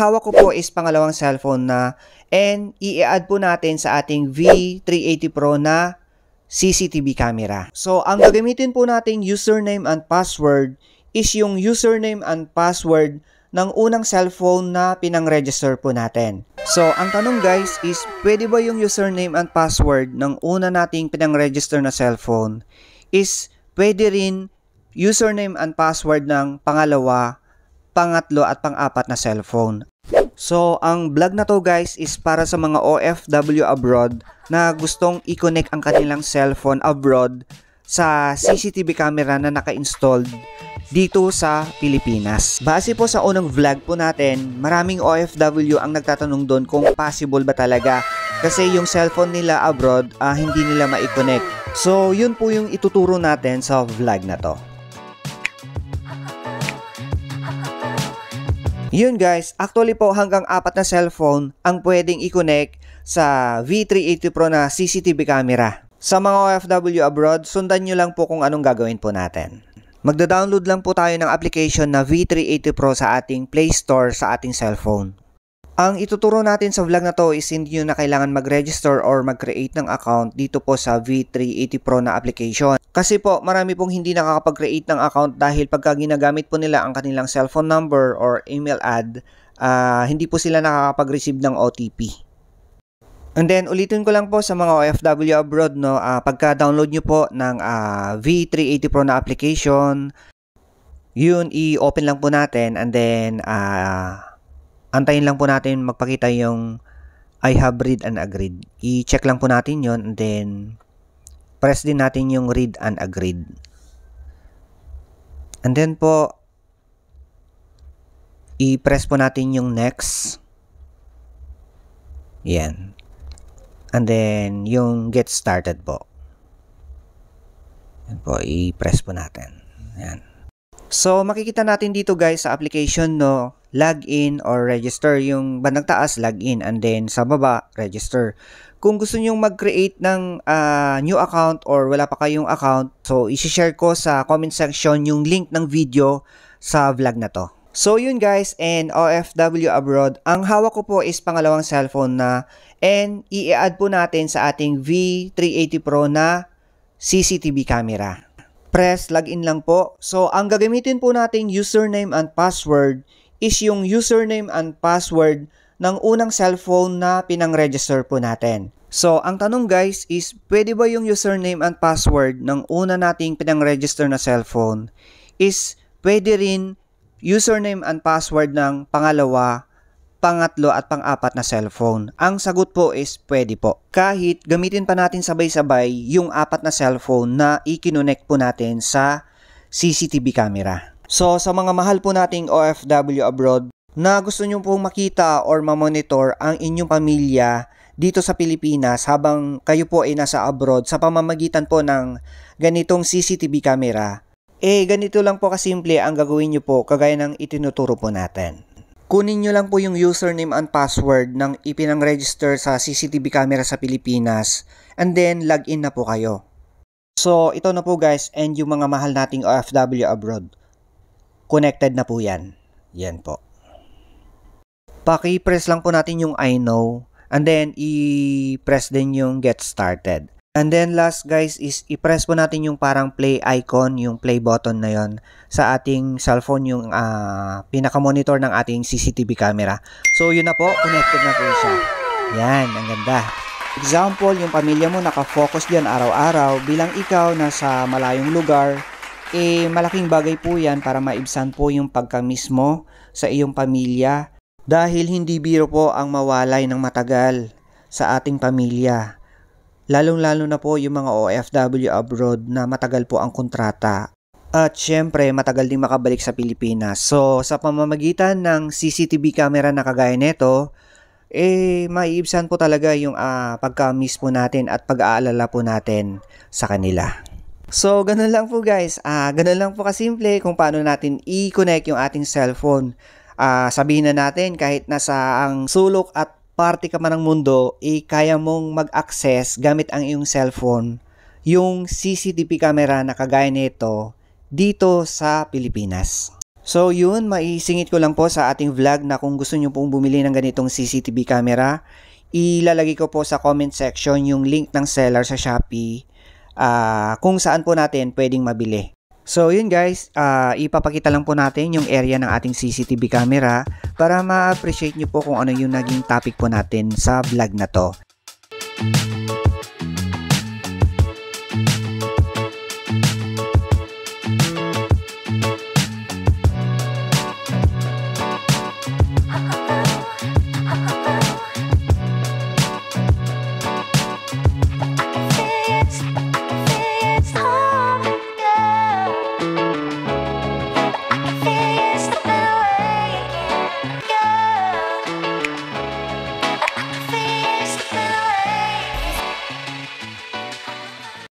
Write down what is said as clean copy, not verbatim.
ang hawak ko po is pangalawang cellphone na and i-add po natin sa ating V380 Pro na CCTV camera. So, ang gagamitin po nating username and password is yung username and password ng unang cellphone na pinang-register po natin. So, ang tanong guys is, pwede ba yung username and password ng una nating pinang-register na cellphone is pwede rin username and password ng pangalawa, pangatlo at pang-apat na cellphone. So, ang vlog na to guys is para sa mga OFW abroad na gustong i-connect ang kanilang cellphone abroad sa CCTV camera na naka-installed dito sa Pilipinas. Base po sa unang vlog po natin, maraming OFW ang nagtatanong doon kung possible ba talaga kasi yung cellphone nila abroad hindi nila ma-connect. So, yun po yung ituturo natin sa vlog na to. Yun guys, actually po hanggang 4 na cellphone ang pwedeng i-connect sa V380 Pro na CCTV camera. Sa mga OFW abroad, sundan nyo lang po kung anong gagawin po natin. Magda-download lang po tayo ng application na V380 Pro sa ating Play Store sa ating cellphone. Ang ituturo natin sa vlog na to is hindi nyo na kailangan mag-register or mag-create ng account dito po sa V380 Pro na application. Kasi po marami pong hindi nakakapag-create ng account dahil pagka ginagamit po nila ang kanilang cellphone number or email ad, hindi po sila nakakapag-receive ng OTP. And then ulitin ko lang po sa mga OFW abroad, no, pagka-download nyo po ng V380 Pro na application, yun i-open lang po natin and then antayin lang po natin magpakita yung I have read and agreed. I-check lang po natin yun and then press din natin yung read and agreed. And then po i-press po natin yung next. Yan. And then yung get started po. Yan po, i-press po natin. Yan. So, makikita natin dito guys sa application, no, login or register. Yung bandang taas, login. And then sa baba, register. Kung gusto nyong mag-create ng new account or wala pa kayong account, so isi-share ko sa comment section yung link ng video sa vlog na to. So yun guys, and OFW abroad, ang hawak ko po is pangalawang cellphone na and i-add po natin sa ating V380 Pro na CCTV camera. Press login lang po. So, ang gagamitin po nating username and password is yung username and password ng unang cellphone na pinang-register po natin. So, ang tanong guys is, pwede ba yung username and password ng una nating pinang-register na cellphone is pwede rin username and password ng pangalawa, pangatlo at pang-apat na cellphone? Ang sagot po is pwede po. Kahit gamitin pa natin sabay-sabay yung 4 na cellphone na i-connect po natin sa CCTV camera. So sa mga mahal po nating OFW abroad na gusto nyo pong makita or ma-monitor ang inyong pamilya dito sa Pilipinas habang kayo po ay nasa abroad sa pamamagitan po ng ganitong CCTV camera, ganito lang po kasimple ang gagawin nyo po kagaya ng itinuturo po natin. Kunin nyo lang po yung username and password ng ipinang-register sa CCTV camera sa Pilipinas and then login na po kayo. So ito na po guys, and yung mga mahal nating OFW abroad, connected na po yan. Yan po. Paki-press lang po natin yung I know and then i-press din yung get started. And then last guys is i-press po natin yung parang play icon, yung play button na yon sa ating cellphone, yung pinaka-monitor ng ating CCTV camera. So yun na po, connected na po siya. Yan, ang ganda. Example, yung pamilya mo nakafocus diyan araw-araw, bilang ikaw nasa malayong lugar, malaking bagay po yan para maibsan po yung pagka-miss mo sa iyong pamilya. Dahil hindi biro po ang mawalay ng matagal sa ating pamilya. Lalong-lalo na po yung mga OFW abroad na matagal po ang kontrata. At syempre, matagal din makabalik sa Pilipinas. So, sa pamamagitan ng CCTV camera na kagaya nito, maiibsan po talaga yung pagka-miss po natin at pag-aalala po natin sa kanila. So, ganun lang po guys. Ganun lang po kasimple kung paano natin i-connect yung ating cellphone. Sabihin na natin kahit nasa ang sulok at parte ka man ng mundo, kaya mong mag-access gamit ang iyong cellphone yung CCTV camera na kagaya nito dito sa Pilipinas. So yun, maisingit ko lang po sa ating vlog na kung gusto nyo pong bumili ng ganitong CCTV camera, ilalagay ko po sa comment section yung link ng seller sa Shopee kung saan po natin pwedeng mabili. So yun guys, ipapakita lang po natin yung area ng ating CCTV camera para ma-appreciate nyo po kung ano yung naging topic po natin sa vlog na to.